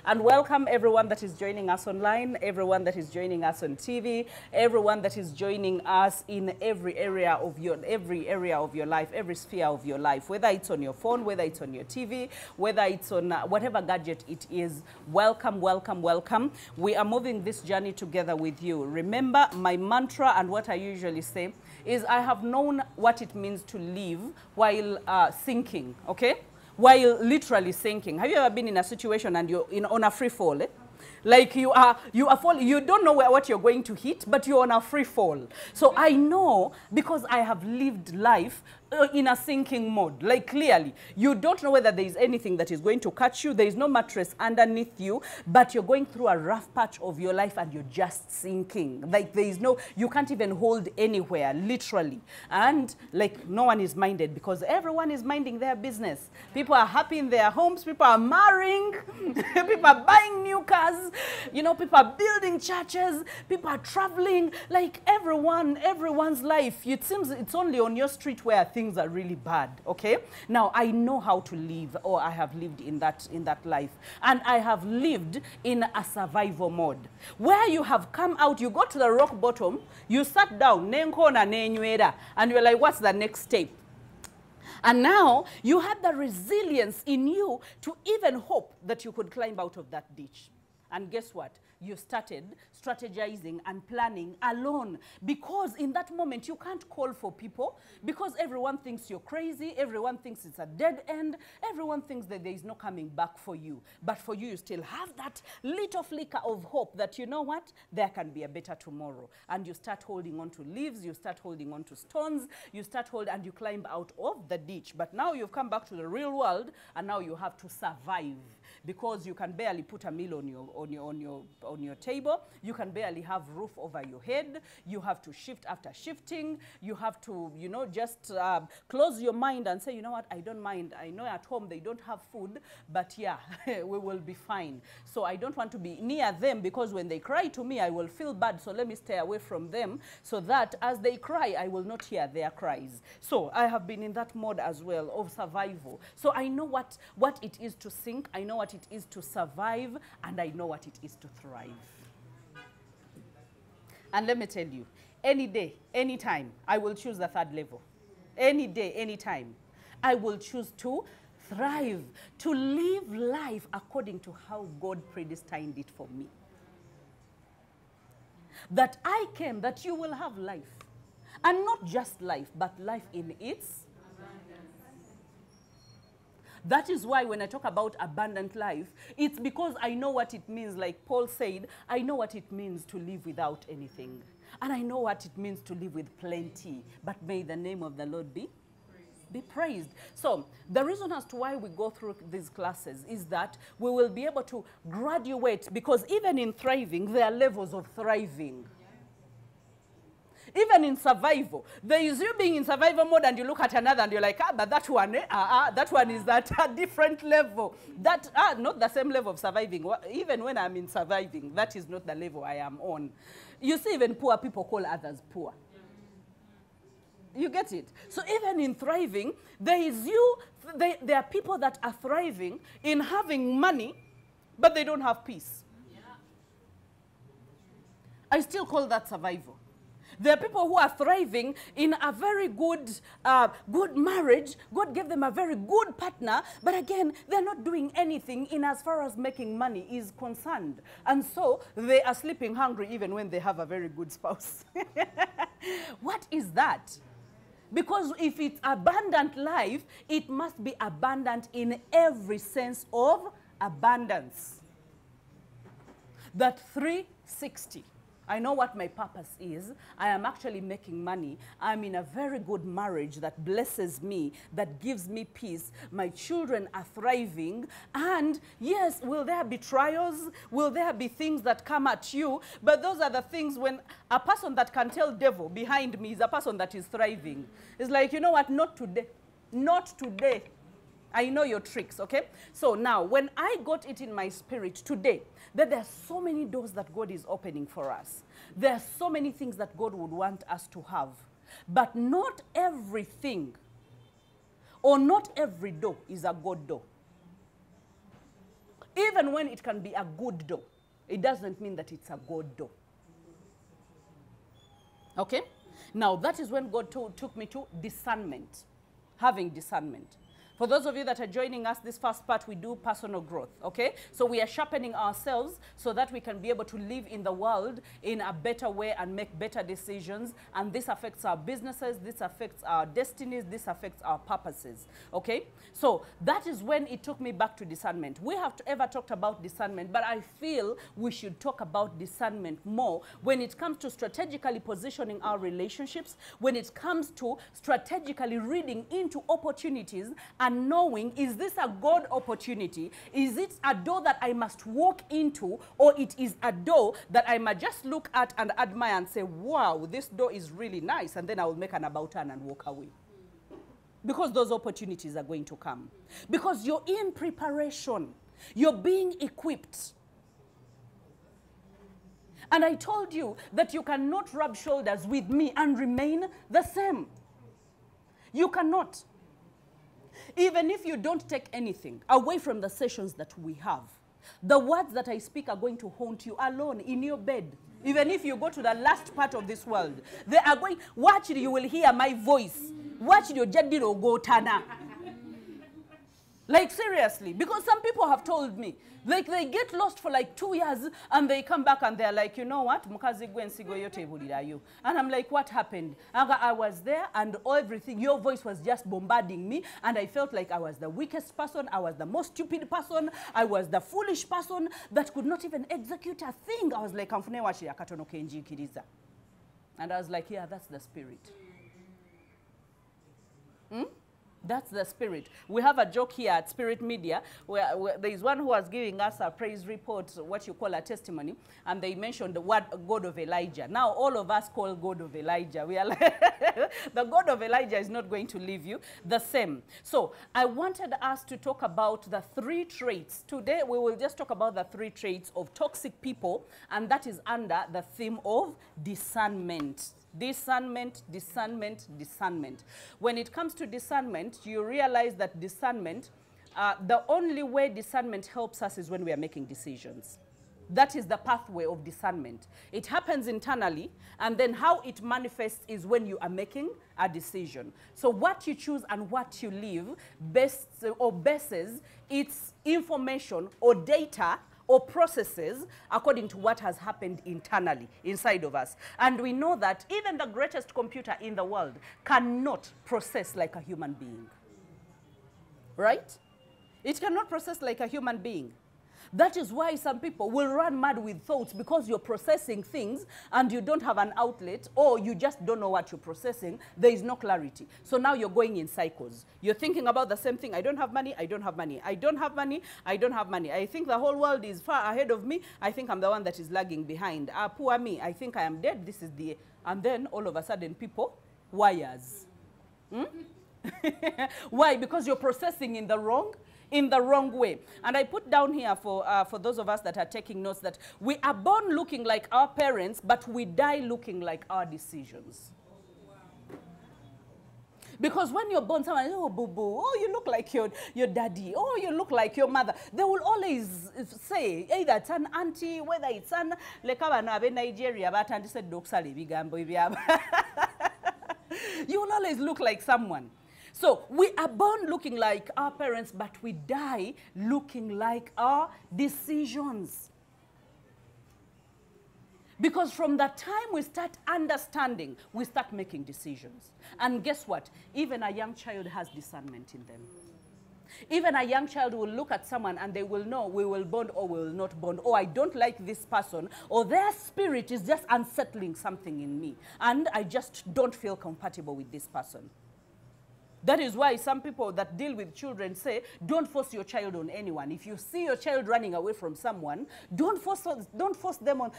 And welcome everyone that is joining us online, everyone that is joining us on TV, everyone that is joining us in every area of your life, every sphere of your life, whether it's on your phone, whether it's on your TV, whether it's on whatever gadget it is. Welcome, welcome, welcome. We are moving this journey together with you. Remember, my mantra and what I usually say is I have known what it means to live while sinking, okay? While literally sinking. Have you ever been in a situation and you're on a free fall? Eh? Like you are falling, you don't know what you're going to hit, but you're on a free fall. So I know because I have lived life in a sinking mode. Like clearly, you don't know whether there is anything that is going to catch you. There is no mattress underneath you, but you're going through a rough patch of your life and you're just sinking. Like there is no, you can't even hold anywhere, literally. And like no one is minded because everyone is minding their business. People are happy in their homes. People are marrying. People are buying new cars. You know, people are building churches. People are traveling. Like everyone's life. It seems it's only on your street where things are really bad, okay? Now, I know how to live, or I have lived in that life. And I have lived in a survival mode. Where you have come out, you got to the rock bottom, you sat down, and you're like, what's the next step? And now, you had the resilience in you to even hope that you could climb out of that ditch. And guess what? You started strategizing and planning alone because in that moment you can't call for people because everyone thinks you're crazy, everyone thinks it's a dead end, everyone thinks that there is no coming back for you. But for you, you still have that little flicker of hope that, you know what, there can be a better tomorrow. And you start holding on to leaves, you start holding on to stones, you start holding and you climb out of the ditch. But now you've come back to the real world and now you have to survive. Because you can barely put a meal on your table, you can barely have roof over your head, you have to shift after shifting, you have to, you know, just close your mind and say, you know what, I don't mind. I know at home they don't have food, but yeah, we will be fine. So I don't want to be near them because when they cry to me, I will feel bad. So let me stay away from them so that as they cry, I will not hear their cries. So I have been in that mode as well of survival. So I know what it is to sink. I know what it is to survive, and I know what it is to thrive. And let me tell you, any day, any time, I will choose the third level. Any day, any time, I will choose to thrive, to live life according to how God predestined it for me. That I came, that you will have life. And not just life, but life in its That is why when I talk about abundant life, it's because I know what it means. Like Paul said, I know what it means to live without anything. And I know what it means to live with plenty. But may the name of the Lord be praised. So the reason as to why we go through these classes is that we will be able to graduate, because even in thriving, there are levels of thriving. Even in survival, there is you being in survival mode and you look at another and you're like, but that one, that one is at a different level. That, not the same level of surviving. Even when I'm in surviving, that is not the level I am on. You see, even poor people call others poor. You get it? So even in thriving, there are people that are thriving in having money, but they don't have peace. Yeah. I still call that survival. There are people who are thriving in a very good marriage. God gave them a very good partner, but again, they're not doing anything in as far as making money is concerned. And so they are sleeping hungry even when they have a very good spouse. What is that? Because if it's abundant life, it must be abundant in every sense of abundance. That 360. I know what my purpose is. I am actually making money. I'm in a very good marriage that blesses me, that gives me peace. My children are thriving. And yes, will there be trials? Will there be things that come at you? But those are the things when a person that can tell devil behind me is a person that is thriving. It's like, you know what, not today. Not today. I know your tricks, okay? So now, when I got it in my spirit today, that there are so many doors that God is opening for us. There are so many things that God would want us to have. But not everything, or not every door is a God door. Even when it can be a good door, it doesn't mean that it's a good door. Okay? Now, that is when God took me to discernment, having discernment. For those of you that are joining us, this first part, we do personal growth, okay? So we are sharpening ourselves so that we can be able to live in the world in a better way and make better decisions. And this affects our businesses, this affects our destinies, this affects our purposes, okay? So that is when it took me back to discernment. We have ever talked about discernment, but I feel we should talk about discernment more when it comes to strategically positioning our relationships, when it comes to strategically reading into opportunities and knowing, is this a God opportunity? Is it a door that I must walk into, or it is a door that I might just look at and admire and say, wow, this door is really nice, and then I will make an about turn and walk away? Because those opportunities are going to come. Because you're in preparation. You're being equipped. And I told you that you cannot rub shoulders with me and remain the same. You cannot. Even if you don't take anything away from the sessions that we have, the words that I speak are going to haunt you alone in your bed. Even if you go to the last part of this world, they are going, watch, you will hear my voice. Watch your jadiro go tana. Like seriously, because some people have told me, like they get lost for like 2 years and they come back and they're like, you know what? And I'm like, what happened? I was there and everything, your voice was just bombarding me, and I felt like I was the weakest person, I was the most stupid person, I was the foolish person that could not even execute a thing. I was like, and I was like, yeah, that's the spirit. That's the spirit. We have a joke here at Spirit Media where there is one who was giving us a praise report, what you call a testimony, and they mentioned the word God of Elijah. Now all of us call God of Elijah. We are like, the God of Elijah is not going to leave you the same. So I wanted us to talk about the 3 traits. Today we will just talk about the 3 traits of toxic people, and that is under the theme of discernment. Discernment, discernment, discernment. When it comes to discernment, you realize that discernment, the only way discernment helps us is when we are making decisions. That is the pathway of discernment. It happens internally, and then how it manifests is when you are making a decision. So what you choose and what you leave bases its information or data or processes according to what has happened internally inside of us. And we know that even the greatest computer in the world cannot process like a human being. Right? It cannot process like a human being. That is why some people will run mad with thoughts, because you're processing things and you don't have an outlet, or you just don't know what you're processing. There is no clarity. So now you're going in cycles. You're thinking about the same thing. I don't have money. I don't have money. I don't have money. I don't have money. I think the whole world is far ahead of me. I think I'm the one that is lagging behind. Poor me. I think I am dead. This is the... And then all of a sudden people, wires. Why? Because you're processing in the wrong way. And I put down here for those of us that are taking notes that we are born looking like our parents, but we die looking like our decisions. Because when you're born, someone says, oh, boo-boo, oh, you look like your daddy, oh, you look like your mother. They will always say, either it's an auntie, whether it's an, Nigeria, but auntie said, you will always look like someone. So we are born looking like our parents, but we die looking like our decisions. Because from the time we start understanding, we start making decisions. And guess what? Even a young child has discernment in them. Even a young child will look at someone and they will know we will bond or we will not bond. Or I don't like this person, or their spirit is just unsettling something in me, and I just don't feel compatible with this person. That is why some people that deal with children say, don't force your child on anyone. If you see your child running away from someone, don't force them on,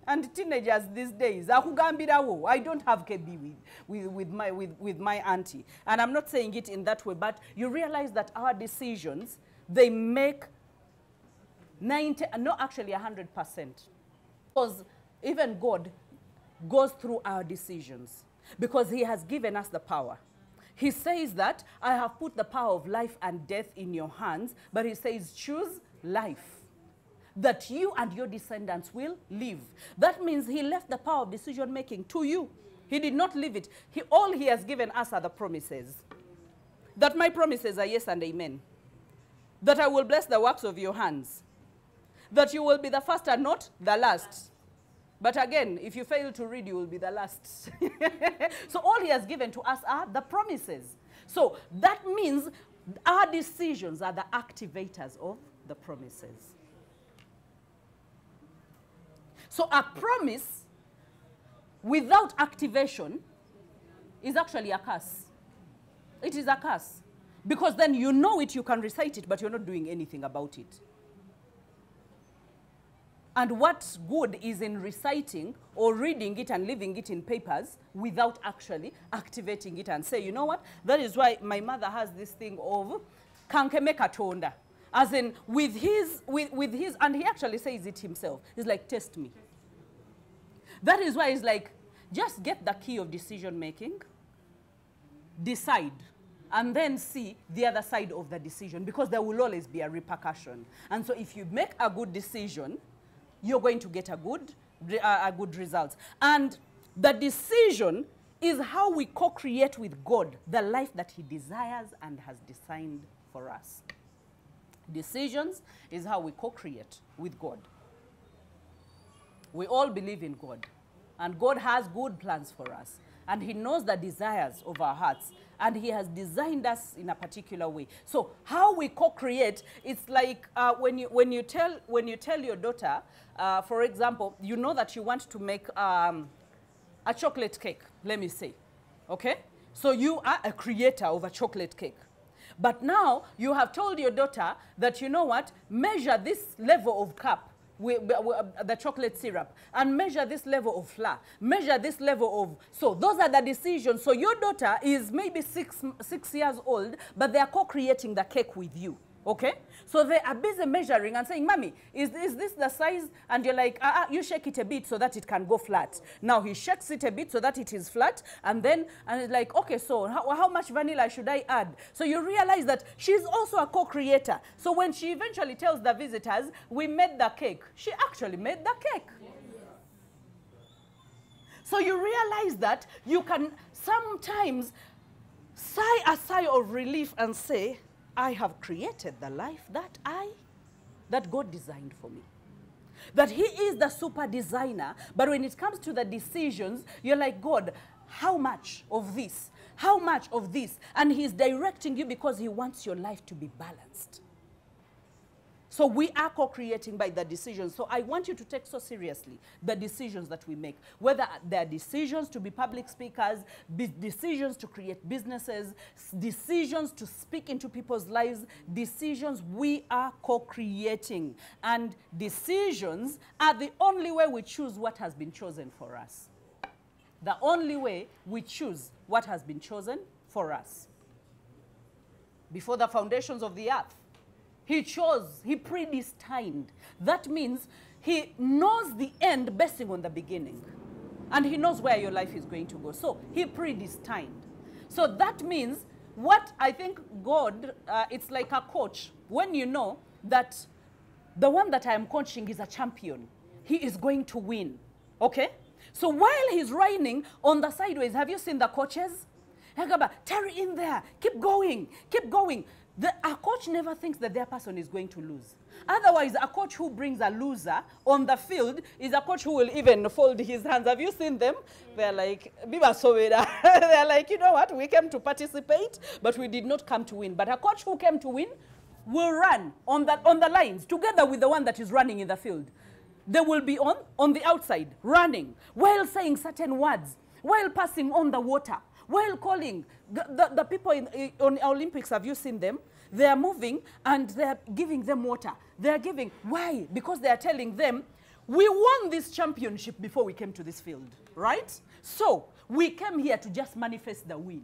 and teenagers these days, I don't have KB with my auntie. And I'm not saying it in that way, but you realize that our decisions, they make 100%. Because even God goes through our decisions, because he has given us the power. He says that I have put the power of life and death in your hands, but he says choose life, that you and your descendants will live. That means he left the power of decision making to you. He did not leave it. All he has given us are the promises. That my promises are yes and amen. That I will bless the works of your hands. That you will be the first and not the last. But again, if you fail to read, you will be the last. So all he has given to us are the promises. So that means our decisions are the activators of the promises. So a promise without activation is actually a curse. It is a curse. Because then you know it, you can recite it, but you're not doing anything about it. And what good is in reciting or reading it and leaving it in papers without actually activating it and say, you know what? That is why my mother has this thing of kankeme katonda. As in, with his, and he actually says it himself. He's like, test me. That is why he's like, just get the key of decision making, decide, and then see the other side of the decision, because there will always be a repercussion. And so if you make a good decision, you're going to get a good result. And the decision is how we co-create with God the life that he desires and has designed for us. Decisions is how we co-create with God. We all believe in God, and God has good plans for us, and he knows the desires of our hearts, and he has designed us in a particular way. So how we co-create, it's like when you tell your daughter, for example, you know that you want to make a chocolate cake, let me say, okay? So you are a creator of a chocolate cake. But now you have told your daughter that, you know what, measure this level of cup, the chocolate syrup, and measure this level of flour, measure this level of, so those are the decisions. So your daughter is maybe six years old, but they are co-creating the cake with you, okay? So they are busy measuring and saying, Mommy, is this the size? And you're like, you shake it a bit so that it can go flat. Now he shakes it a bit so that it is flat, and it's like, okay, so how much vanilla should I add? So you realize that she's also a co-creator. So when she eventually tells the visitors, we made the cake, she actually made the cake. So you realize that you can sometimes sigh a sigh of relief and say, I have created the life that God designed for me. That he is the super designer, but when it comes to the decisions, you're like, God, how much of this? How much of this? And he's directing you because he wants your life to be balanced. So we are co-creating by the decisions. So I want you to take so seriously the decisions that we make. Whether they're decisions to be public speakers, decisions to create businesses, decisions to speak into people's lives, decisions we are co-creating. And decisions are the only way we choose what has been chosen for us. The only way we choose what has been chosen for us. Before the foundations of the earth, he chose, he predestined. That means he knows the end basing on the beginning. And he knows where your life is going to go. So he predestined. So that means what I think God, it's like a coach. When you know that the one that I am coaching is a champion, he is going to win. Okay? So while he's running on the sideways, have you seen the coaches? Terry in there, keep going, keep going. A coach never thinks that their person is going to lose. Otherwise, a coach who brings a loser on the field is a coach who will even fold his hands. Have you seen them? They're like, they're like, you know what, we came to participate, but we did not come to win. But a coach who came to win will run on the lines together with the one that is running in the field. They will be on the outside, running, while saying certain words, while passing on the water, while calling. The people on Olympics, have you seen them? They are moving and they are giving them water. They are giving. Why? Because they are telling them, we won this championship before we came to this field, right? So we came here to just manifest the win.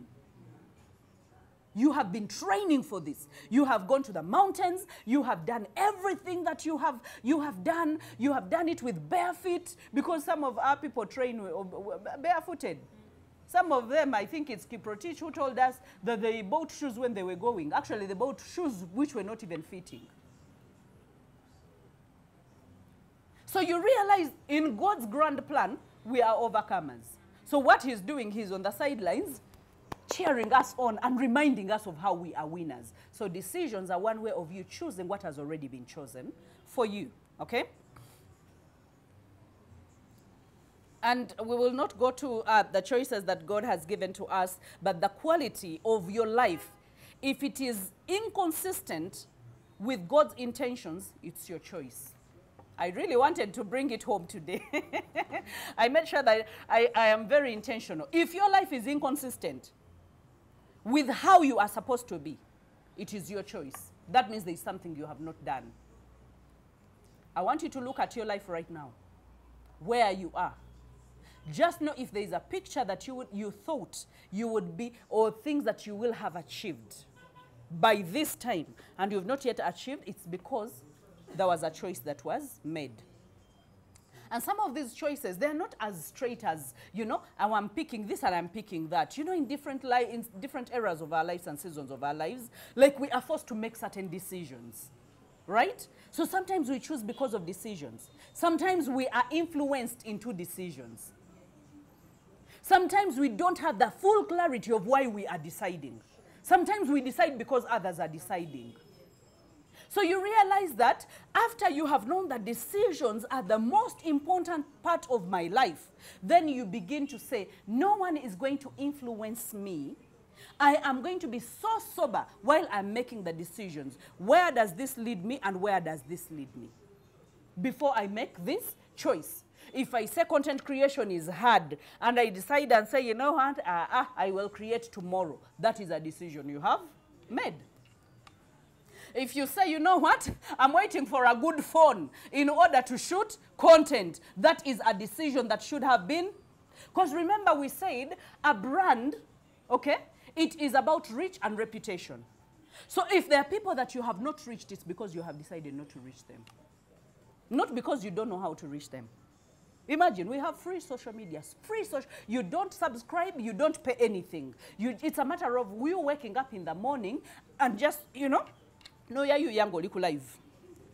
You have been training for this. You have gone to the mountains. You have done everything that you have done. You have done it with bare feet, because some of our people train barefooted. Some of them, I think it's Kiprotich who told us that they bought shoes when they were going. Actually, they bought shoes which were not even fitting. So you realize in God's grand plan, we are overcomers. So what he's doing, he's on the sidelines, cheering us on and reminding us of how we are winners. So decisions are one way of you choosing what has already been chosen for you, okay? And we will not go to the choices that God has given to us, but the quality of your life. If it is inconsistent with God's intentions, it's your choice. I really wanted to bring it home today. I made sure that I am very intentional. If your life is inconsistent with how you are supposed to be, it is your choice. That means there is something you have not done. I want you to look at your life right now, where you are. Just know if there is a picture that you thought you would be, or things that you will have achieved by this time, and you have not yet achieved, it's because there was a choice that was made. And some of these choices, they're not as straight as, you know, I'm picking this and I'm picking that. You know, in different eras of our lives and seasons of our lives, like we are forced to make certain decisions, right? So sometimes we choose because of decisions. Sometimes we are influenced into decisions. Sometimes we don't have the full clarity of why we are deciding. Sometimes we decide because others are deciding. So you realize that after you have known that decisions are the most important part of my life, then you begin to say, no one is going to influence me. I am going to be so sober while I'm making the decisions. Where does this lead me and where does this lead me? Before I make this choice. If I say content creation is hard and I decide and say, you know what, I will create tomorrow, that is a decision you have made. If you say, you know what, I'm waiting for a good phone in order to shoot content, that is a decision that should have been. Because remember we said a brand, okay, it is about reach and reputation. So if there are people that you have not reached, it's because you have decided not to reach them. Not because you don't know how to reach them. Imagine, we have free social media, you don't subscribe, you don't pay anything. It's a matter of you waking up in the morning and just, you know, no ya you yango liku live.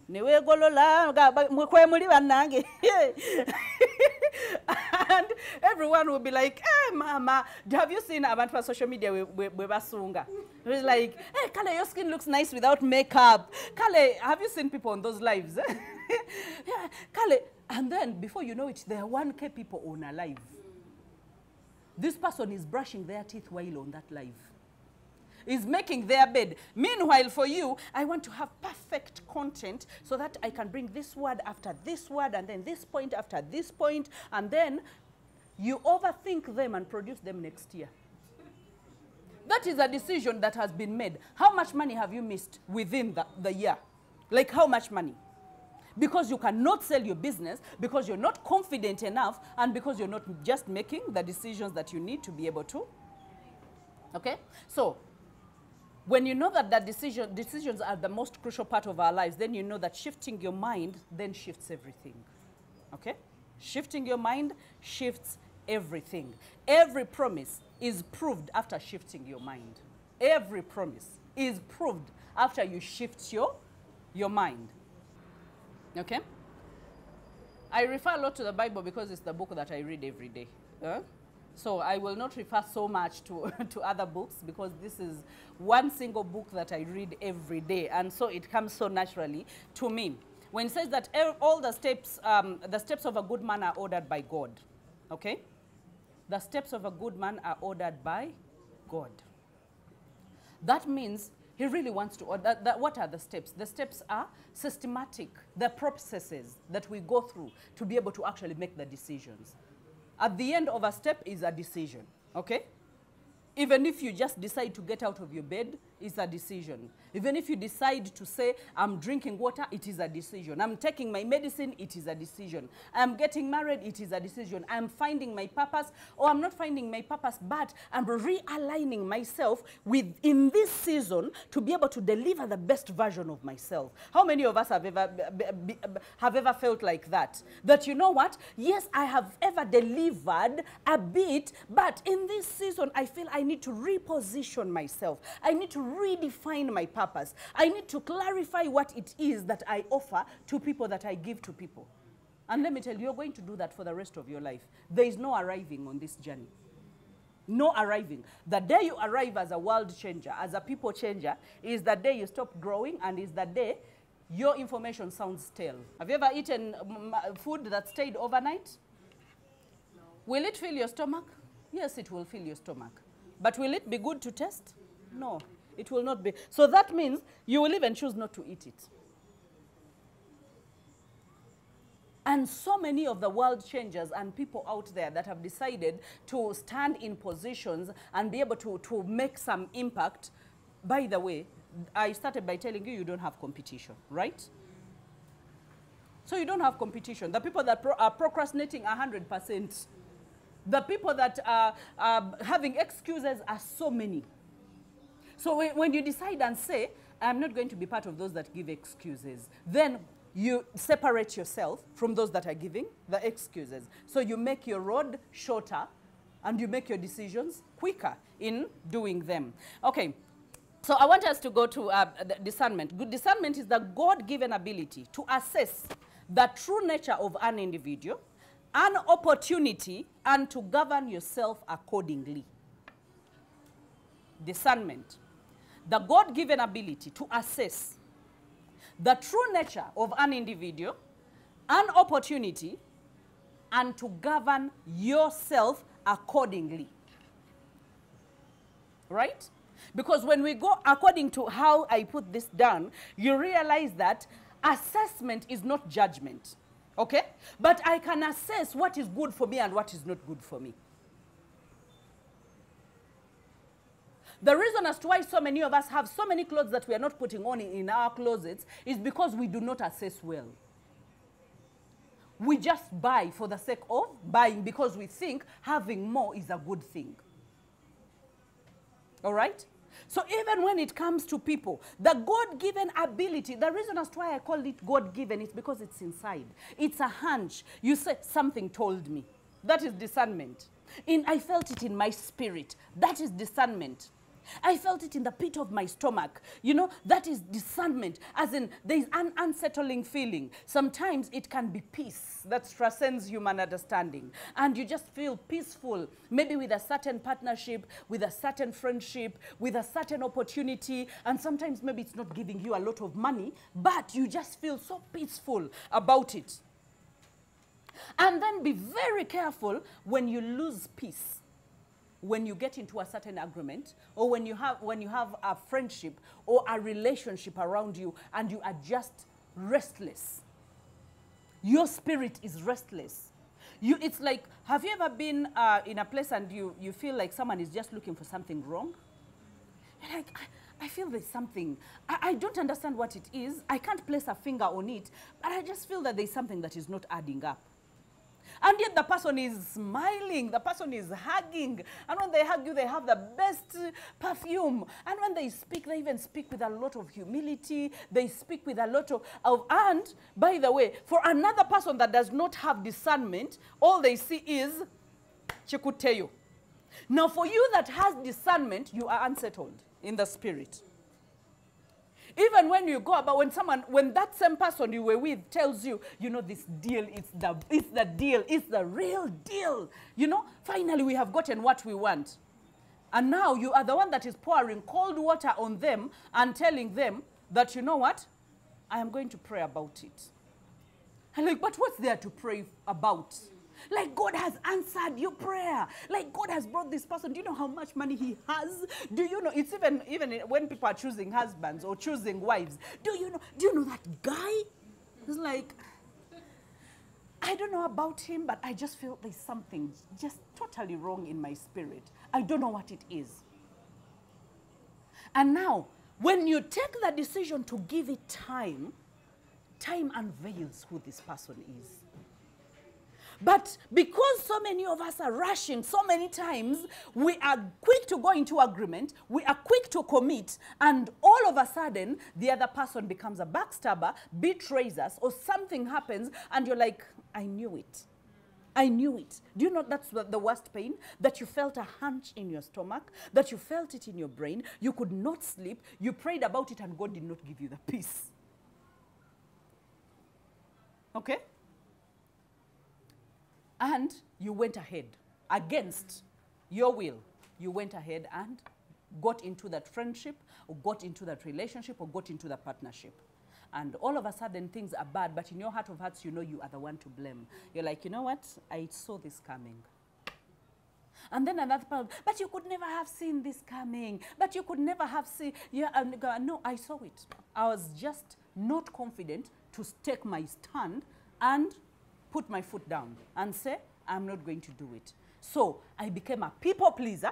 Newe golola mwe muri banange. And everyone will be like, hey mama, have you seen abantu pa social media we basunga? It's like, hey Kale, your skin looks nice without makeup. Kale, have you seen people on those lives? Yeah, Kale, and then before you know it, there are 1K people on a live. This person is brushing their teeth while on that live. Is making their bed. Meanwhile, for you, I want to have perfect content so that I can bring this word after this word and then this point after this point, and then you overthink them and produce them next year. That is a decision that has been made. How much money have you missed within the year? Like how much money? Because you cannot sell your business, because you're not confident enough, and because you're not just making the decisions that you need to be able to. Okay? So, when you know that decisions are the most crucial part of our lives, then you know that shifting your mind then shifts everything. Okay? Shifting your mind shifts everything. Every promise is proved after shifting your mind. Every promise is proved after you shift your mind. Okay? I refer a lot to the Bible because it's the book that I read every day. So I will not refer so much to other books because this is one single book that I read every day, and so it comes so naturally to me. When it says that all the steps of a good man are ordered by God, okay? The steps of a good man are ordered by God. That means he really wants to order. What are the steps? The steps are systematic, the processes that we go through to be able to actually make the decisions. At the end of a step is a decision, okay? Even if you just decide to get out of your bed, it's a decision. Even if you decide to say, I'm drinking water, it is a decision. I'm taking my medicine, it is a decision. I'm getting married, it is a decision. I'm finding my purpose, or I'm not finding my purpose, but I'm realigning myself within this season to be able to deliver the best version of myself. How many of us have ever felt like that? That, you know what? Yes, I have ever delivered a bit, but in this season, I feel I need to reposition myself. I need to redefine my purpose. I need to clarify what it is that I offer to people, that I give to people. And let me tell you, you're going to do that for the rest of your life. There is no arriving on this journey. No arriving. The day you arrive as a world changer, as a people changer, is the day you stop growing, and is the day your information sounds stale. Have you ever eaten food that stayed overnight? No. Will it fill your stomach? Yes, it will fill your stomach. But will it be good to taste? No, it will not be. So that means you will even choose not to eat it. And so many of the world changers and people out there that have decided to stand in positions and be able to make some impact. By the way, I started by telling you, you don't have competition, right? So you don't have competition. The people that are procrastinating 100%, the people that are having excuses are so many. So when you decide and say, I'm not going to be part of those that give excuses, then you separate yourself from those that are giving the excuses. So you make your road shorter, and you make your decisions quicker in doing them. Okay, so I want us to go to discernment. Good discernment is the God-given ability to assess the true nature of an individual, an opportunity, and to govern yourself accordingly. Discernment. The God-given ability to assess the true nature of an individual, an opportunity, and to govern yourself accordingly. Right? Because when we go according to how I put this down, you realize that assessment is not judgment. Okay? But I can assess what is good for me and what is not good for me. The reason as to why so many of us have so many clothes that we are not putting on in our closets is because we do not assess well. We just buy for the sake of buying because we think having more is a good thing. All right? So even when it comes to people, the God-given ability, the reason as to why I call it God-given is because it's inside. It's a hunch. You say, something told me. That is discernment. I felt it in my spirit. That is discernment. I felt it in the pit of my stomach. You know, that is discernment. As in, there is an unsettling feeling. Sometimes it can be peace that transcends human understanding. And you just feel peaceful, maybe with a certain partnership, with a certain friendship, with a certain opportunity. And sometimes maybe it's not giving you a lot of money, but you just feel so peaceful about it. And then be very careful when you lose peace. When you get into a certain agreement, or when you have a friendship or a relationship around you and you are just restless. Your spirit is restless. It's like, have you ever been in a place and you feel like someone is just looking for something wrong? You're like, I feel there's something. I don't understand what it is. I can't place a finger on it, but I just feel that there's something that is not adding up. And yet the person is smiling, the person is hugging. And when they hug you, they have the best perfume. And when they speak, they even speak with a lot of humility. They speak with a lot of and, by the way, for another person that does not have discernment, all they see is chikuteyo. Now for you that has discernment, you are unsettled in the spirit. Even when you go about, when that same person you were with tells you, you know, this deal, it's the deal, it's the real deal. You know, finally we have gotten what we want. And now you are the one that is pouring cold water on them and telling them that, you know what, I am going to pray about it. And like, but what's there to pray about? Like, God has answered your prayer. Like, God has brought this person. Do you know how much money he has? Do you know, it's even when people are choosing husbands or choosing wives, do you know that guy? It's like, I don't know about him, but I just feel there's something just totally wrong in my spirit. I don't know what it is. And now, when you take the decision to give it time, time unveils who this person is. But because so many of us are rushing so many times, we are quick to go into agreement, we are quick to commit, and all of a sudden, the other person becomes a backstabber, betrays us, or something happens, and you're like, I knew it. I knew it. Do you know that's the worst pain? That you felt a hunch in your stomach, that you felt it in your brain, you could not sleep, you prayed about it, and God did not give you the peace. Okay? And you went ahead, against your will. You went ahead and got into that friendship, or got into that relationship, or got into that partnership. And all of a sudden, things are bad, but in your heart of hearts, you know you are the one to blame. You're like, you know what? I saw this coming. And then another person, but you could never have seen this coming. But you could never have seen, yeah, and go, no, I saw it. I was just not confident to take my stand and put my foot down and say, I'm not going to do it. So I became a people pleaser.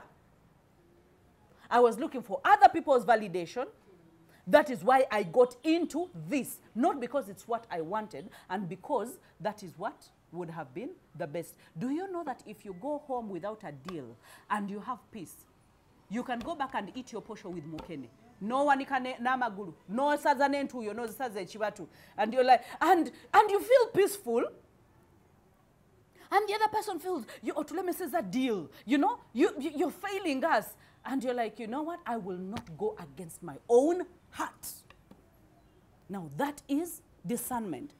I was looking for other people's validation. That is why I got into this. Not because it's what I wanted, and because that is what would have been the best. Do you know that if you go home without a deal and you have peace, you can go back and eat your posho with mukene? No one can namagulu. No sazanentu, you know saze chibatu. And you're like, and you feel peaceful. And the other person feels, you Otuleme says a deal. You know, you're failing us. And you're like, you know what? I will not go against my own heart. Now, that is discernment.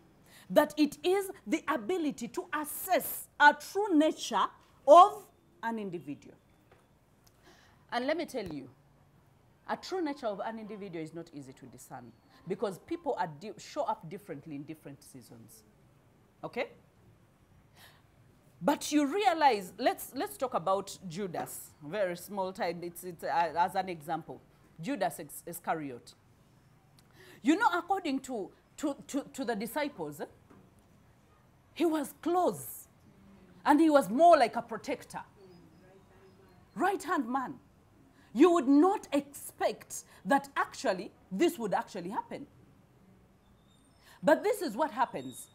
That it is the ability to assess a true nature of an individual. And let me tell you, a true nature of an individual is not easy to discern, because people show up differently in different seasons. Okay? But you realize, let's talk about Judas, very small time, it's as an example. Judas Iscariot. You know, according to the disciples, he was close, and he was more like a protector. Right-hand man. You would not expect that actually this would actually happen. But this is what happens.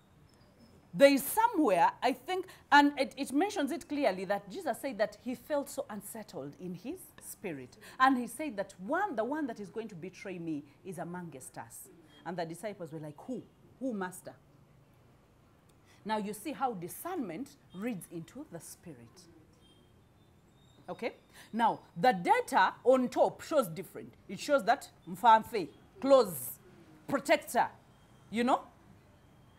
There is somewhere, I think, and it mentions it clearly, that Jesus said that he felt so unsettled in his spirit. And he said that the one that is going to betray me is amongst us. And the disciples were like, who? Who, master? Now you see how discernment reads into the spirit. Okay? Now, the data on top shows different. It shows that mfamfe, close, protector, you know?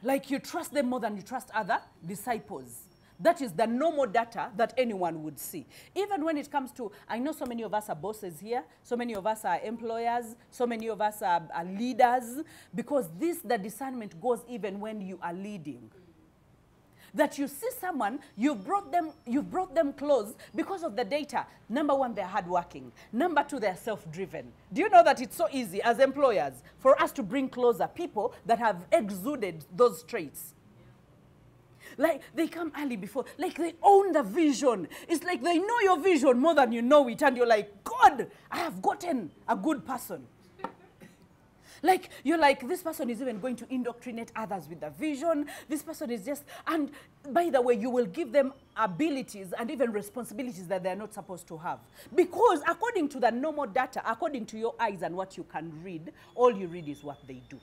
Like you trust them more than you trust other disciples. That is the normal data that anyone would see. Even when it comes to, I know so many of us are bosses here, so many of us are employers, so many of us are leaders, because the discernment goes even when you are leading. That you see someone, you've brought them close because of the data. Number one, they're hardworking. Number two, they're self-driven. Do you know that it's so easy as employers for us to bring closer people that have exuded those traits? Like they come early before, like they own the vision. It's like they know your vision more than you know it, and you're like, God, I have gotten a good person. Like, you're like, this person is even going to indoctrinate others with the vision. This person is just, and by the way, you will give them abilities and even responsibilities that they're not supposed to have. Because according to the normal data, according to your eyes and what you can read, all you read is what they do.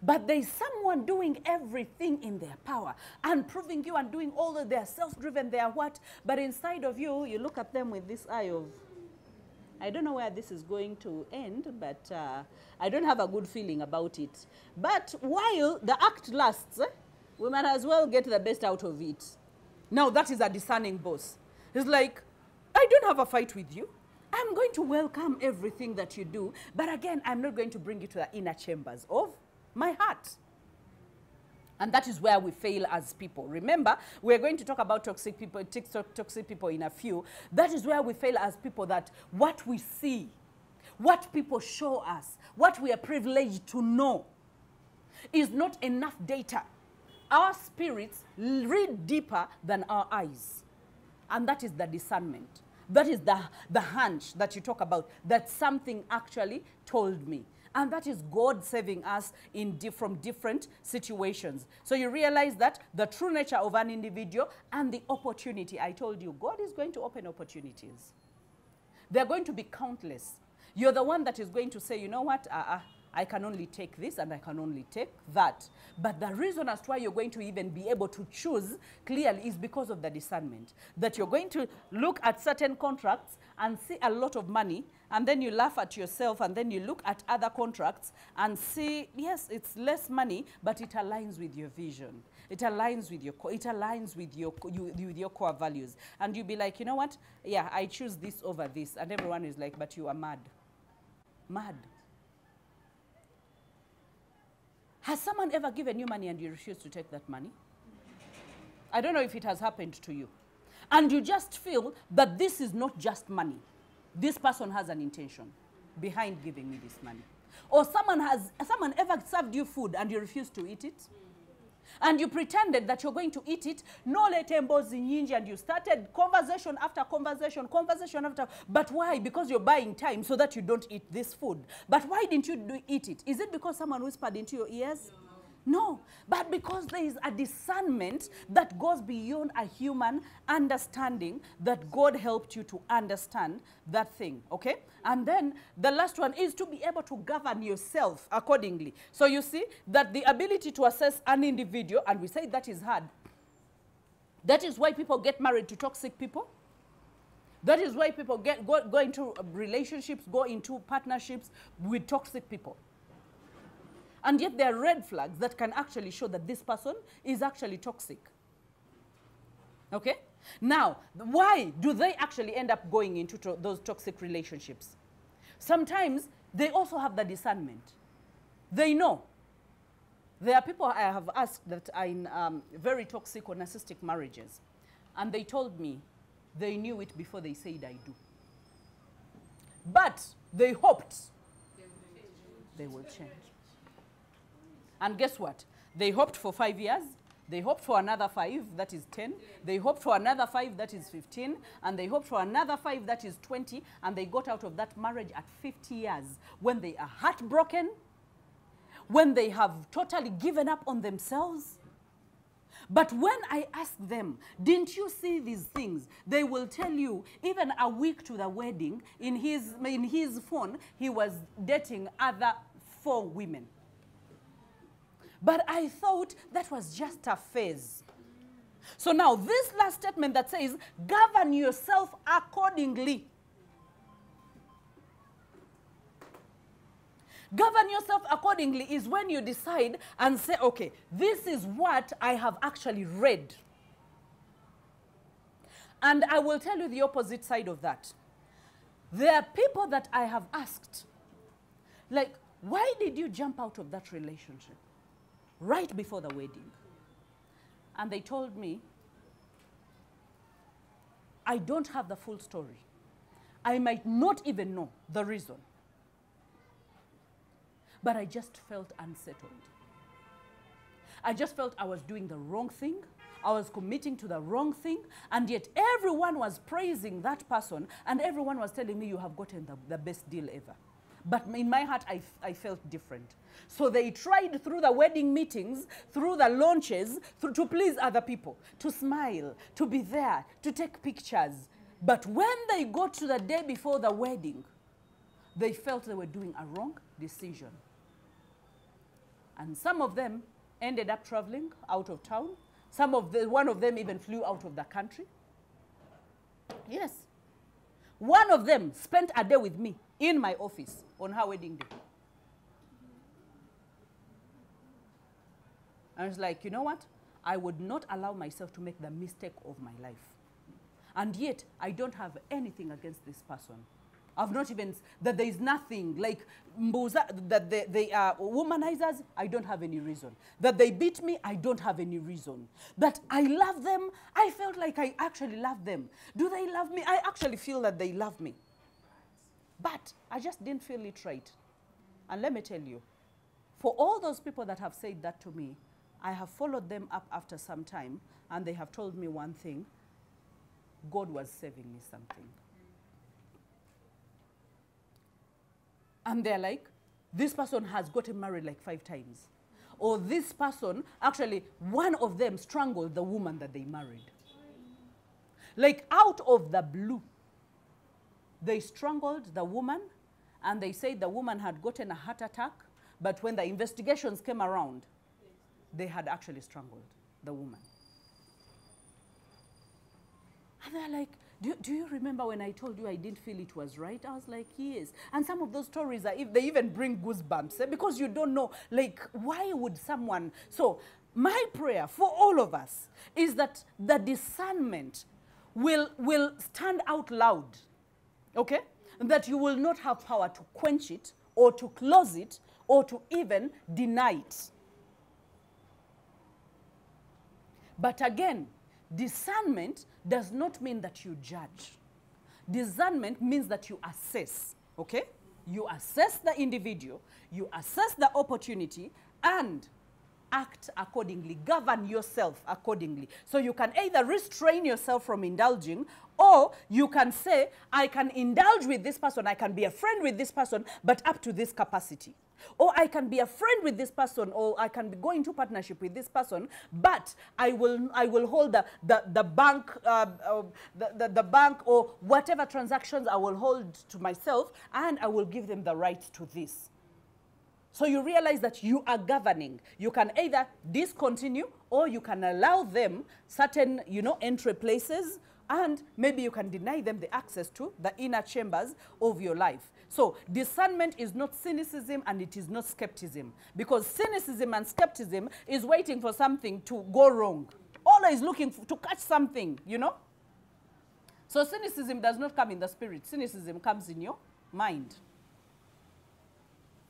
But there's someone doing everything in their power and proving you and doing all of their self-driven, their what, but inside of you, you look at them with this eye of, I don't know where this is going to end, but I don't have a good feeling about it. But while the act lasts, we might as well get the best out of it. Now, that is a discerning boss. It's like, I don't have a fight with you. I'm going to welcome everything that you do. But again, I'm not going to bring you to the inner chambers of my heart. And that is where we fail as people. Remember, we're going to talk about toxic people in a few. That is where we fail as people, that what we see, what people show us, what we are privileged to know is not enough data. Our spirits read deeper than our eyes. And that is the discernment. That is the hunch that you talk about, that something actually told me. And that is God saving us from different situations. So you realize that the true nature of an individual and the opportunity. I told you, God is going to open opportunities. They're going to be countless. You're the one that is going to say, you know what, I can only take this and I can only take that. But the reason as to why you're going to even be able to choose clearly is because of the discernment. That you're going to look at certain contracts and see a lot of money, and then you laugh at yourself, and then you look at other contracts and see, yes, it's less money, but it aligns with your vision. It aligns with your core values. And you'll be like, you know what? Yeah, I choose this over this. And everyone is like, but you are mad. Mad. Has someone ever given you money and you refuse to take that money? I don't know if it has happened to you. And you just feel that this is not just money. This person has an intention behind giving me this money. Or someone ever served you food and you refused to eat it? And you pretended that you're going to eat it, and you started conversation after conversation after. But why? Because you're buying time so that you don't eat this food. But why didn't you eat it? Is it because someone whispered into your ears? No, but because there is a discernment that goes beyond a human understanding, that God helped you to understand that thing, okay? And then the last one is to be able to govern yourself accordingly. So you see that the ability to assess an individual, and we say that is hard. That is why people get married to toxic people. That is why people go into relationships, go into partnerships with toxic people. And yet there are red flags that can actually show that this person is actually toxic. Okay? Now, why do they actually end up going into those toxic relationships? Sometimes they also have the discernment. They know. There are people I have asked that are in very toxic or narcissistic marriages. And they told me they knew it before they said I do. But they hoped they will change. And guess what? They hoped for 5 years. They hoped for another 5, that is 10. They hoped for another 5, that is 15. And they hoped for another 5, that is 20. And they got out of that marriage at 50 years, when they are heartbroken, when they have totally given up on themselves. But when I ask them, didn't you see these things? They will tell you, even a week to the wedding, in his phone, he was dating other 4 women. But I thought that was just a phase. So now this last statement that says, govern yourself accordingly. Govern yourself accordingly is when you decide and say, okay, this is what I have actually read. And I will tell you the opposite side of that. There are people that I have asked, like, why did you jump out of that relationship right before the wedding? And they told me, I don't have the full story. I might not even know the reason. But I just felt unsettled. I just felt I was doing the wrong thing. I was committing to the wrong thing. And yet everyone was praising that person. And everyone was telling me, you have gotten the best deal ever. But in my heart, I felt different. So they tried through the wedding meetings, through the launches, to please other people, to smile, to be there, to take pictures. But when they got to the day before the wedding, they felt they were doing a wrong decision. And some of them ended up traveling out of town. One of them even flew out of the country. Yes. One of them spent a day with me in my office on her wedding day. I was like, you know what? I would not allow myself to make the mistake of my life. And yet, I don't have anything against this person. I've not even, that there is nothing, like, that they are womanizers, I don't have any reason. That they beat me, I don't have any reason. That I love them, I felt like I actually love them. Do they love me? I actually feel that they love me. But I just didn't feel it right. And let me tell you, for all those people that have said that to me, I have followed them up after some time, and they have told me one thing: God was saving me something. And they're like, this person has gotten married like 5 times. Or this person, actually, one of them strangled the woman that they married. Like out of the blue, they strangled the woman, and they said the woman had gotten a heart attack, but when the investigations came around, they had actually strangled the woman. And they're like, do you remember when I told you I didn't feel it was right? I was like, yes. And some of those stories, are, if they even bring goosebumps, because you don't know, like, why would someone... So my prayer for all of us is that the discernment will stand out loud, okay? That you will not have power to quench it or to close it or to even deny it. But again, discernment does not mean that you judge. Discernment means that you assess, okay? You assess the individual, you assess the opportunity, and act accordingly, govern yourself accordingly. So you can either restrain yourself from indulging, or you can say, I can indulge with this person, I can be a friend with this person, but up to this capacity. Or I can be a friend with this person, or I can go into partnership with this person, but I will hold the bank, the bank or whatever transactions I will hold to myself, and I will give them the right to this. So you realize that you are governing. You can either discontinue, or you can allow them certain, entry places, and maybe you can deny them the access to the inner chambers of your life. So discernment is not cynicism, and it is not skepticism. Because cynicism and skepticism is waiting for something to go wrong. Always looking to catch something, So cynicism does not come in the spirit. Cynicism comes in your mind.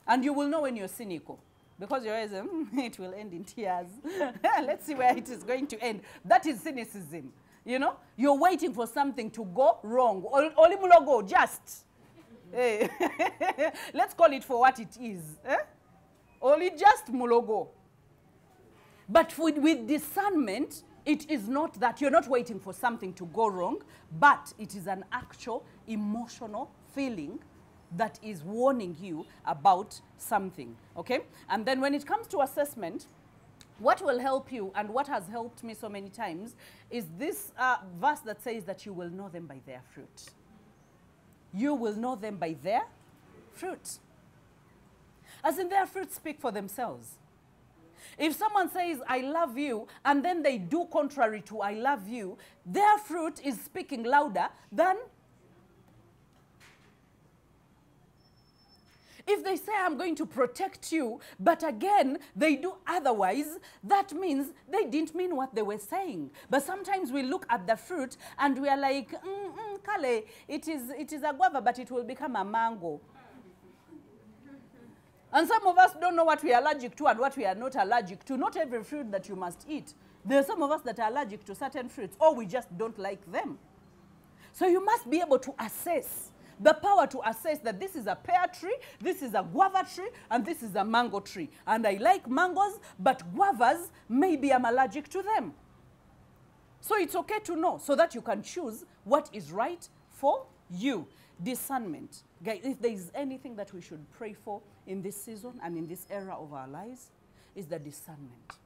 And you will know when you're cynical. Because you're always, it will end in tears. Let's see where it is going to end. That is cynicism. You're waiting for something to go wrong. Oli mulogo, just. Let's call it for what it is. Only just mulogo. But with discernment, it is not that. You're not waiting for something to go wrong, but it is an actual emotional feeling that is warning you about something, okay? And then when it comes to assessment, what will help you, and what has helped me so many times, is this verse that says that you will know them by their fruit. You will know them by their fruit. As in, their fruits speak for themselves. If someone says, I love you, and then they do contrary to I love you, their fruit is speaking louder than... If they say, I'm going to protect you, but again, they do otherwise, that means they didn't mean what they were saying. But sometimes we look at the fruit and we are like, Kale, it is a guava, but it will become a mango. And some of us don't know what we are allergic to and what we are not allergic to. Not every fruit that you must eat. There are some of us that are allergic to certain fruits, or we just don't like them. So you must be able to assess. The power to assess that this is a pear tree, this is a guava tree, and this is a mango tree. And I like mangoes, but guavas, maybe I'm allergic to them. So it's okay to know, so that you can choose what is right for you. Discernment. Guys, if there is anything that we should pray for in this season and in this era of our lives, is the discernment.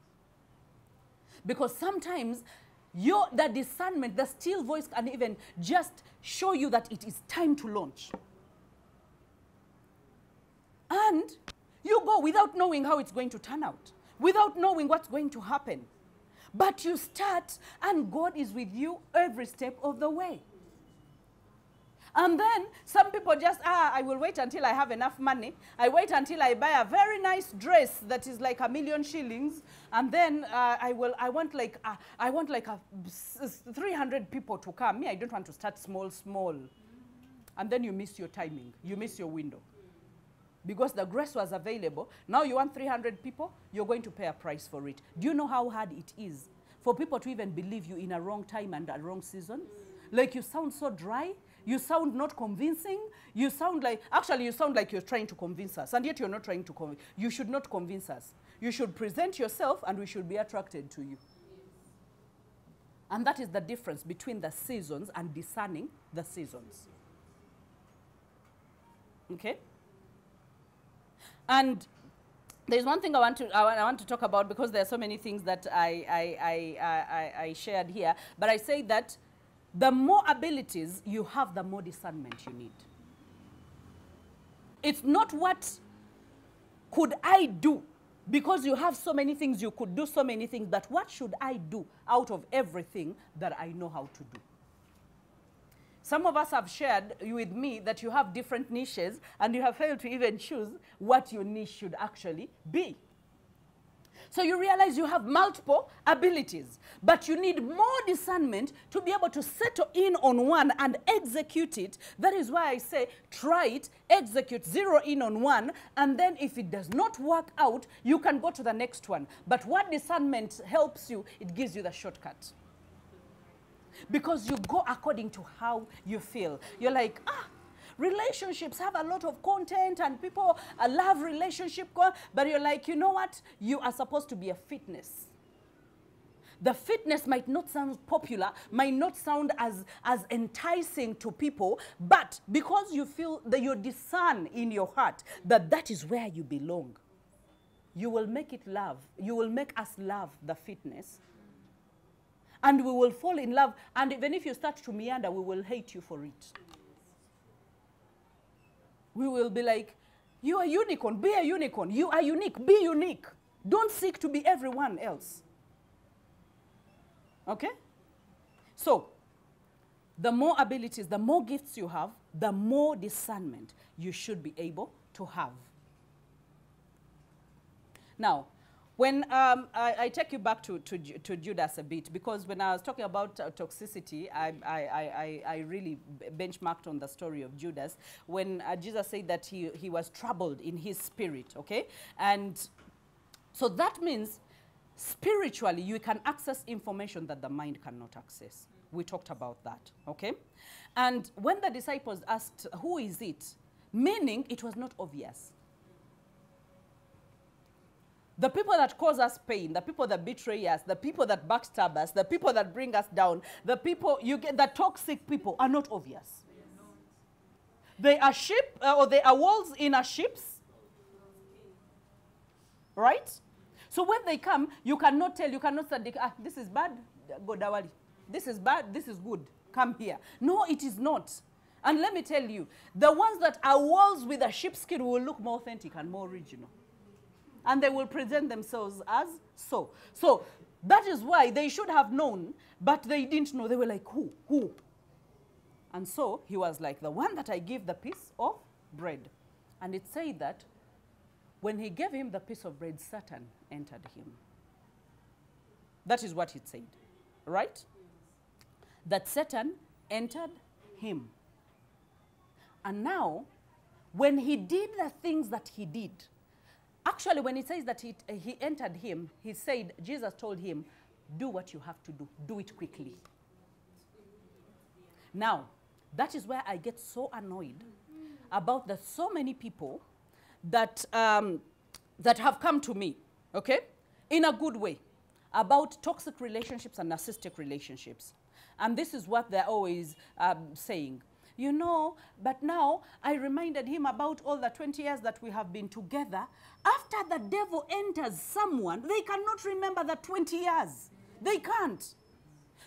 Because sometimes the discernment, the still voice can even just show you that it is time to launch. And you go without knowing how it's going to turn out, without knowing what's going to happen. But you start, and God is with you every step of the way. And then some people just, I will wait until I have enough money. I wait until I buy a very nice dress that is like 1,000,000 shillings. And then I want like 300 people to come. Me, I don't want to start small. And then you miss your timing. You miss your window. Because the grace was available. Now you want 300 people, you're going to pay a price for it. Do you know how hard it is for people to even believe you in a wrong time and a wrong season? Like, you sound so dry. You sound not convincing. You sound like, actually, you sound like you're trying to convince us. And yet you're not trying to convince. You should not convince us. You should present yourself, and we should be attracted to you. And that is the difference between the seasons and discerning the seasons. Okay? And there's one thing I want to talk about, because there are so many things that I shared here. But I say that the more abilities you have, the more discernment you need. It's not what could I do, because you have so many things, you could do so many things, but what should I do out of everything that I know how to do? Some of us have shared with me that you have different niches, and you have failed to even choose what your niche should actually be. So you realize you have multiple abilities, but you need more discernment to be able to settle in on one and execute it. That is why I say try it, execute, zero in on one, and then if it does not work out, you can go to the next one. But what discernment helps you, it gives you the shortcut. Because you go according to how you feel. You're like, relationships have a lot of content and people love relationship, but you're like, you know what? You are supposed to be a fitness. The fitness might not sound popular, might not sound as enticing to people, but because you feel that you discern in your heart that that is where you belong, you will make it love. You will make us love the fitness. And we will fall in love. And even if you start to meander, we will hate you for it. We will be like, you are unicorn, be a unicorn. You are unique, be unique. Don't seek to be everyone else. Okay? So, the more abilities, the more gifts you have, the more discernment you should be able to have. Now, when I take you back to Judas a bit, because when I was talking about toxicity, I really benchmarked on the story of Judas, when Jesus said that he was troubled in his spirit, okay? And so that means spiritually you can access information that the mind cannot access. We talked about that, okay? And when the disciples asked, who is it? Meaning it was not obvious. The people that cause us pain, the people that betray us, the people that backstab us, the people that bring us down, the people, the toxic people are not obvious. They are sheep, or they are wolves in our sheep's. Right? So when they come, you cannot tell, you cannot say, this is bad, go dawali. This is bad, this is good, come here. No, it is not. And let me tell you, the ones that are wolves with a sheepskin will look more authentic and more original. And they will present themselves as so. So that is why they should have known, but they didn't know. They were like, who? Who? And so he was like, the one that I give the piece of bread. And it said that when he gave him the piece of bread, Satan entered him. That is what it said, right? That Satan entered him. And now, when he did the things that he did, actually, when it says that he entered him, he said, Jesus told him, do what you have to do. Do it quickly. Now, that is where I get so annoyed about the so many people that, that have come to me, okay, in a good way, about toxic relationships and narcissistic relationships. And this is what they're always saying. You know, but now I reminded him about all the 20 years that we have been together. After the devil enters someone, they cannot remember the 20 years. They can't.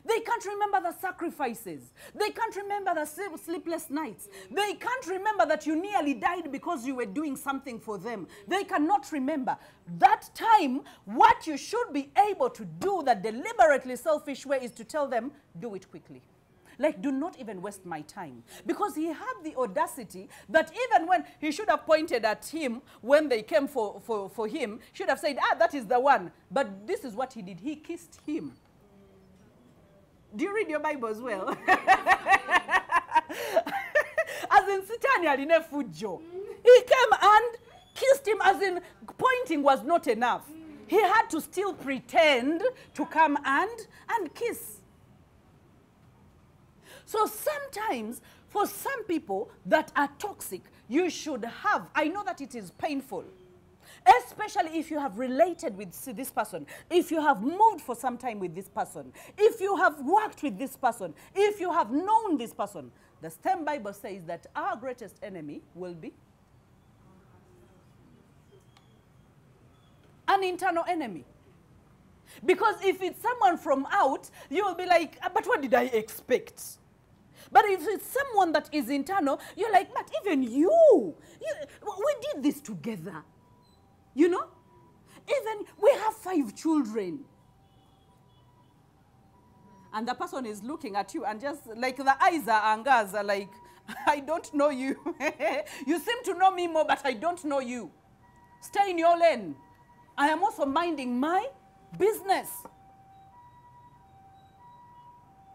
They can't remember the sacrifices. They can't remember the sleepless nights. They can't remember that you nearly died because you were doing something for them. They cannot remember. That time, what you should be able to do, the deliberately selfish way, is to tell them, do it quickly. Like, do not even waste my time. Because he had the audacity that even when he should have pointed at him, when they came for him, should have said, that is the one. But this is what he did. He kissed him. Do you read your Bible as well? As in, Sitani in fujo. He came and kissed him, as in, pointing was not enough. He had to still pretend to come and kiss. So sometimes, for some people that are toxic, you should have, I know that it is painful, especially if you have related with this person, if you have moved for some time with this person, if you have worked with this person, if you have known this person. The same Bible says that our greatest enemy will be. an internal enemy. Because if it's someone from out, you will be like, but what did I expect? But if it's someone that is internal, you're like, but even you we did this together. You know? Even we have 5 children. And the person is looking at you and just like the eyes are angers are like, I don't know you. You seem to know me more, but I don't know you. Stay in your lane. I am also minding my business.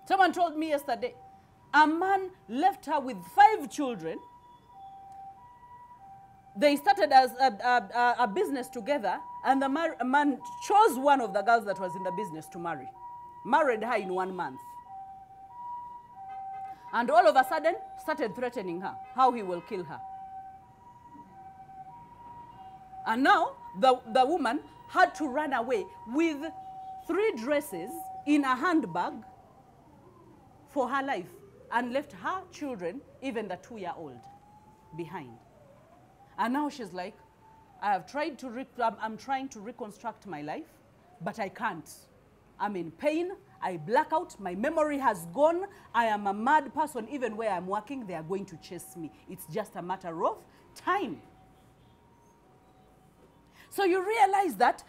Someone told me yesterday, a man left her with 5 children. They started as a business together, and the man chose one of the girls that was in the business to marry. Married her in 1 month. And all of a sudden, started threatening her, how he will kill her. And now, the woman had to run away with 3 dresses in a handbag for her life, and left her children, even the 2-year-old, behind. And now she's like, I have tried to, I'm trying to reconstruct my life, but I can't. I'm in pain, I black out, my memory has gone, I am a mad person, even where I'm working, they are going to chase me. It's just a matter of time. So you realize that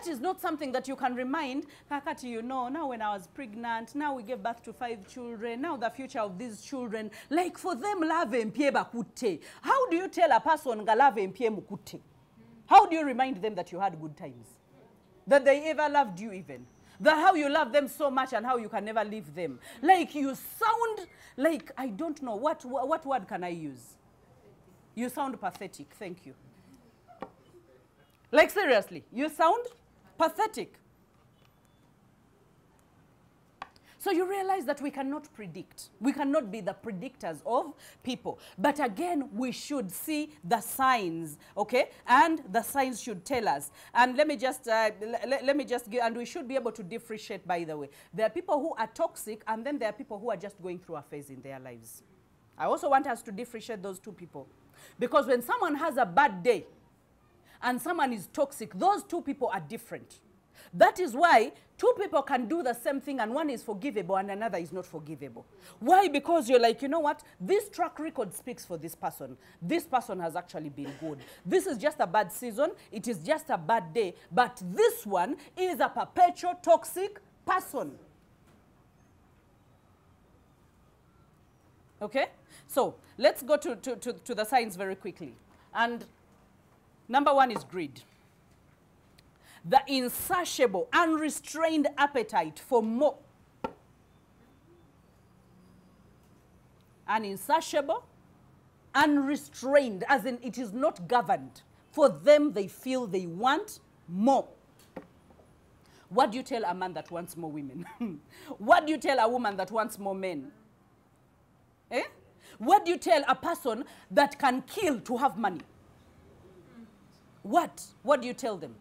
is not something that you can remind, Kakati, you know, now when I was pregnant, now we gave birth to 5 children, now the future of these children, like for them, lave mpie bakute. How do you tell a person, lave mpie mukute? How do you remind them that you had good times? That they ever loved you even? That how you love them so much and how you can never leave them? Like you sound like, I don't know, what word can I use? You sound pathetic, thank you. Like seriously, you sound pathetic. So you realize that we cannot predict. We cannot be the predictors of people. But again, we should see the signs, okay? And the signs should tell us. And let me just give, and we should be able to differentiate, by the way. There are people who are toxic, and then there are people who are just going through a phase in their lives. I also want us to differentiate those 2 people. Because when someone has a bad day, and someone is toxic, those 2 people are different. That is why 2 people can do the same thing and one is forgivable and another is not forgivable. Why? Because you're like, you know what? This track record speaks for this person. This person has actually been good. This is just a bad season. It is just a bad day. But this one is a perpetual toxic person. Okay? So let's go to the signs very quickly. And number 1 is greed. The insatiable, unrestrained appetite for more. An insatiable, unrestrained, as in it is not governed. For them, they feel they want more. What do you tell a man that wants more women? What do you tell a woman that wants more men? Eh? What do you tell a person that can kill to have money? What do you tell them?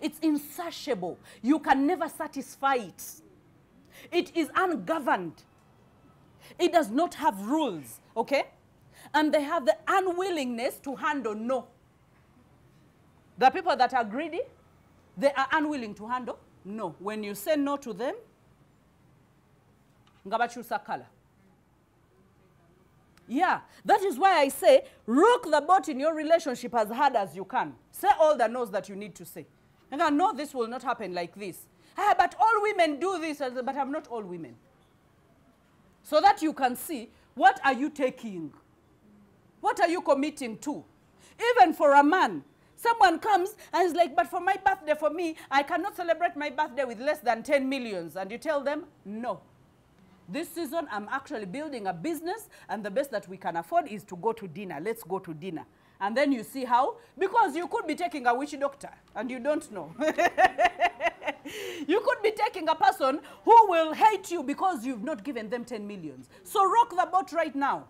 It's insatiable. You can never satisfy it. It is ungoverned. It does not have rules, okay? And they have the unwillingness to handle no. The people that are greedy, they are unwilling to handle no. When you say no to them, ngabachusa kala. Yeah, that is why I say, rock the boat in your relationship as hard as you can. Say all the no's that you need to say. And I know this will not happen like this. Ah, but all women do this, but I'm not all women. So that you can see, what are you taking? What are you committing to? Even for a man, someone comes and is like, but for my birthday, for me, I cannot celebrate my birthday with less than 10 millions. And you tell them, no. This season, I'm actually building a business, and the best that we can afford is to go to dinner. Let's go to dinner. And then you see how, because you could be taking a witch doctor, and you don't know. You could be taking a person who will hate you because you've not given them 10 millions. So rock the boat right now.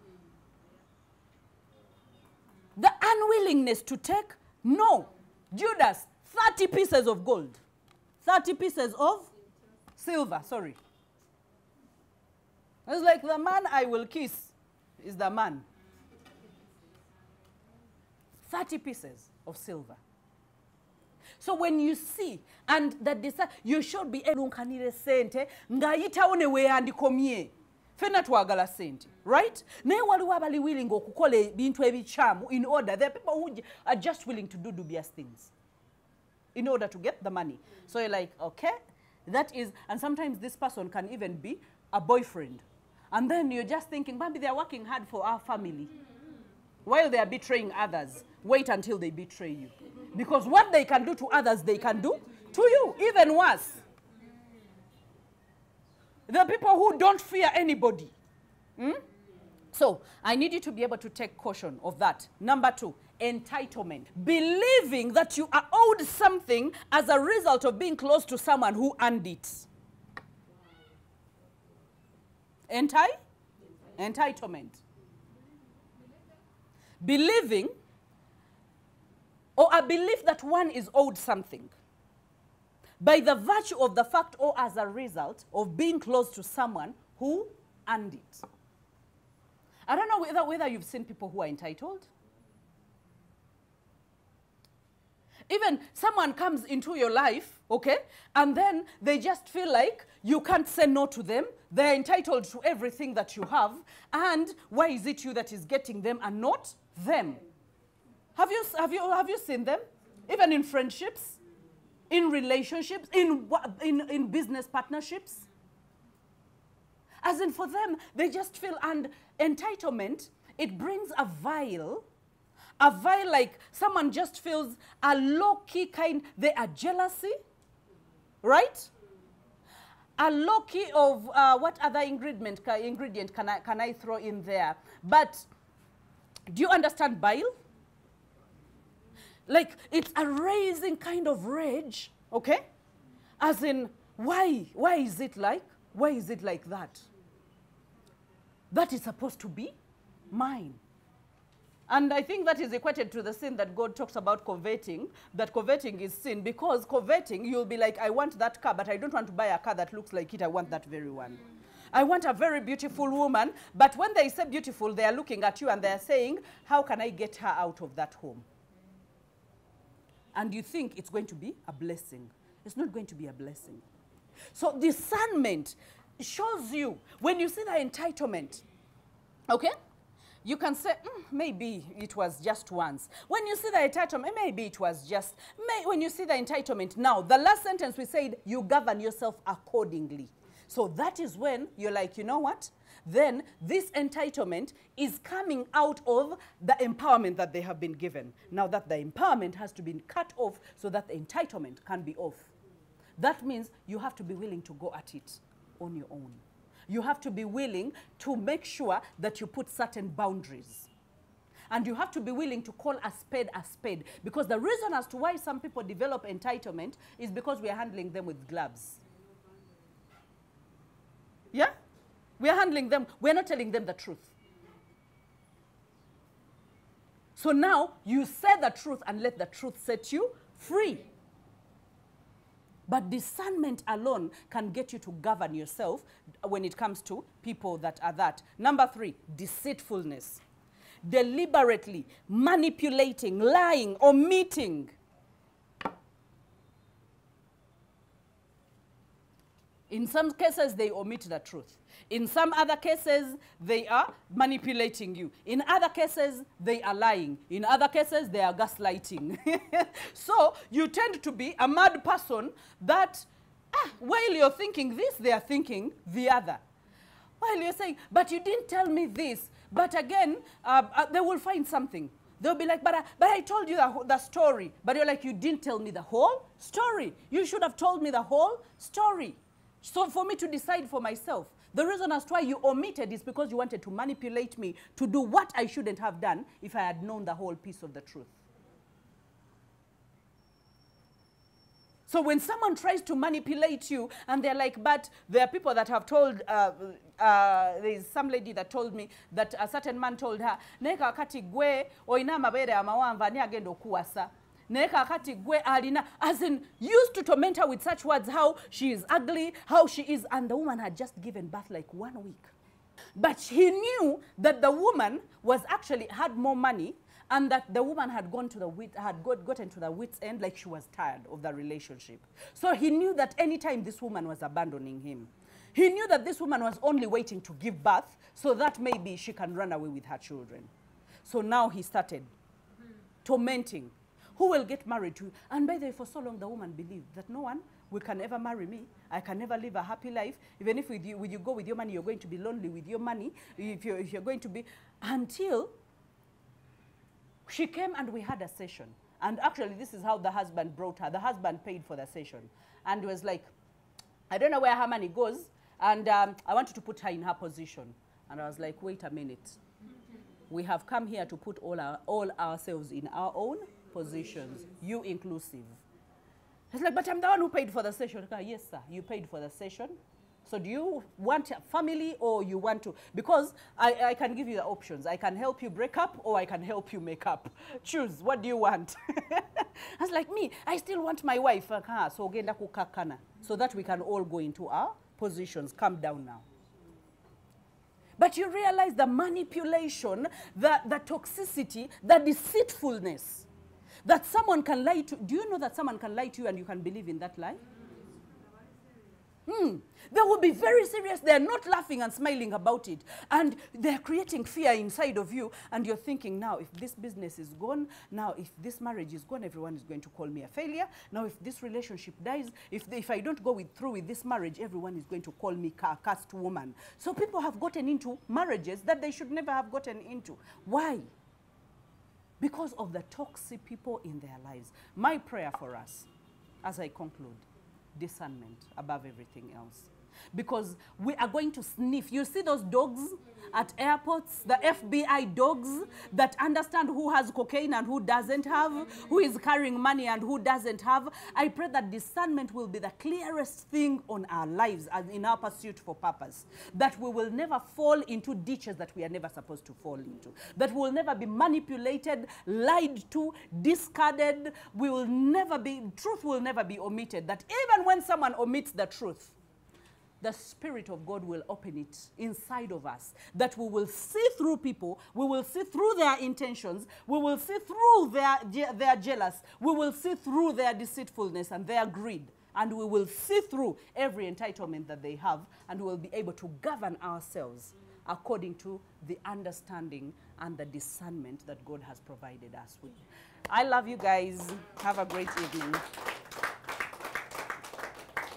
The unwillingness to take, no. Judas, 30 pieces of gold. 30 pieces of silver, sorry. It's like the man I will kiss is the man. 30 pieces of silver. So when you see, and that you should be able to sente, ngayitawo ne weyandikomye. Fena twagala sente, right? Naye waliwo abali willing okukola ebintu ebichamu in order. There are people who are just willing to do dubious things in order to get the money. So you're like, okay, that is, and sometimes this person can even be a boyfriend. And then you're just thinking, maybe they're working hard for our family. While they are betraying others, wait until they betray you. Because what they can do to others, they can do to you, even worse. There are people who don't fear anybody. So, I need you to be able to take caution of that. Number 2, entitlement. Believing that you are owed something as a result of being close to someone who earned it. Entitlement. Believing, or a belief that one is owed something by the virtue of the fact or as a result of being close to someone who earned it. I don't know whether you've seen people who are entitled. Even someone comes into your life, okay, and then they just feel like you can't say no to them. They're entitled to everything that you have. And why is it you that is getting them and not them? Have you seen them? Even in friendships, in relationships, in business partnerships. As in for them, they just feel, and entitlement, it brings a vial like someone just feels a low-key kind, they are jealousy, right? A low-key of, what other ingredient can I throw in there? But do you understand bile? Like, it's a raising kind of rage, okay? As in, why is it like? Why is it like that? That is supposed to be mine. And I think that is equated to the sin that God talks about coveting, that coveting is sin, because coveting, you'll be like, I want that car, but I don't want to buy a car that looks like it, I want that very one. I want a very beautiful woman, but when they say beautiful, they are looking at you and they are saying, how can I get her out of that home? And you think it's going to be a blessing. It's not going to be a blessing. So discernment shows you, when you see the entitlement, okay? You can say, maybe it was just once. When you see the entitlement, maybe it was just, when you see the entitlement, now, the last sentence we said, you govern yourself accordingly. So that is when you're like, you know what? Then this entitlement is coming out of the empowerment that they have been given. Now that the empowerment has to be cut off so that the entitlement can be off. That means you have to be willing to go at it on your own. You have to be willing to make sure that you put certain boundaries. And you have to be willing to call a spade, because the reason as to why some people develop entitlement is because we are handling them with gloves. Yeah? We are handling them, we're not telling them the truth. So now, you say the truth and let the truth set you free. But discernment alone can get you to govern yourself when it comes to people that are that. Number 3, deceitfulness. Deliberately manipulating, lying, omitting. In some cases, they omit the truth. In some other cases, they are manipulating you. In other cases, they are lying. In other cases, they are gaslighting. So you tend to be a mad person that, while you're thinking this, they are thinking the other. While you're saying, but you didn't tell me this. But again, they will find something. They'll be like, but I told you the story. But you're like, you didn't tell me the whole story. You should have told me the whole story. So for me to decide for myself. The reason as to why you omitted is because you wanted to manipulate me to do what I shouldn't have done if I had known the whole piece of the truth. So when someone tries to manipulate you and they're like, but there are people that have told, there's some lady that told me that a certain man told her, Neka wakati gwe oina mabere amawamba ni agendo kuwasa. Neka wakati gwe alina, as in, used to torment her with such words, how she is ugly, how she is, and the woman had just given birth like 1 week. But he knew that the woman was actually had more money and that the woman had gotten to the wit's end, like she was tired of the relationship. So he knew that anytime this woman was abandoning him, he knew that this woman was only waiting to give birth so that maybe she can run away with her children. So now he started tormenting. Who will get married to you? And by the way, for so long, the woman believed that no one will can ever marry me. I can never live a happy life. Even if when you go with your money, you're going to be lonely with your money. If you're going to be... Until she came and we had a session. And actually, this is how the husband brought her. The husband paid for the session. And was like, I don't know where her money goes. And I wanted to put her in her position. And I was like, wait a minute. We have come here to put all ourselves in our own positions, you inclusive. It's like, but I'm the one who paid for the session. Yes, sir, you paid for the session. So do you want a family or you want to? Because I can give you the options. I can help you break up or I can help you make up. Choose, what do you want? I was like, me, I still want my wife. So genda kukakana. So that we can all go into our positions. Calm down now. But you realize the manipulation, the toxicity, the deceitfulness. That someone can lie to, do you know that someone can lie to you and you can believe in that lie? They will be very serious. They're not laughing and smiling about it. And they're creating fear inside of you. And you're thinking, now, if this business is gone, now, if this marriage is gone, everyone is going to call me a failure. Now, if this relationship dies, if I don't go through with this marriage, everyone is going to call me a cursed woman. So people have gotten into marriages that they should never have gotten into. Why? Because of the toxic people in their lives. My prayer for us, as I conclude, discernment above everything else. Because we are going to sniff. You see those dogs at airports, the FBI dogs that understand who has cocaine and who doesn't have, who is carrying money and who doesn't have. I pray that discernment will be the clearest thing on our lives and in our pursuit for purpose. That we will never fall into ditches that we are never supposed to fall into. That we will never be manipulated, lied to, discarded. We will never be, truth will never be omitted. That even when someone omits the truth, the Spirit of God will open it inside of us, that we will see through people, we will see through their intentions, we will see through their jealous, we will see through their deceitfulness and their greed, and we will see through every entitlement that they have, and we will be able to govern ourselves according to the understanding and the discernment that God has provided us with. I love you guys. Have a great evening.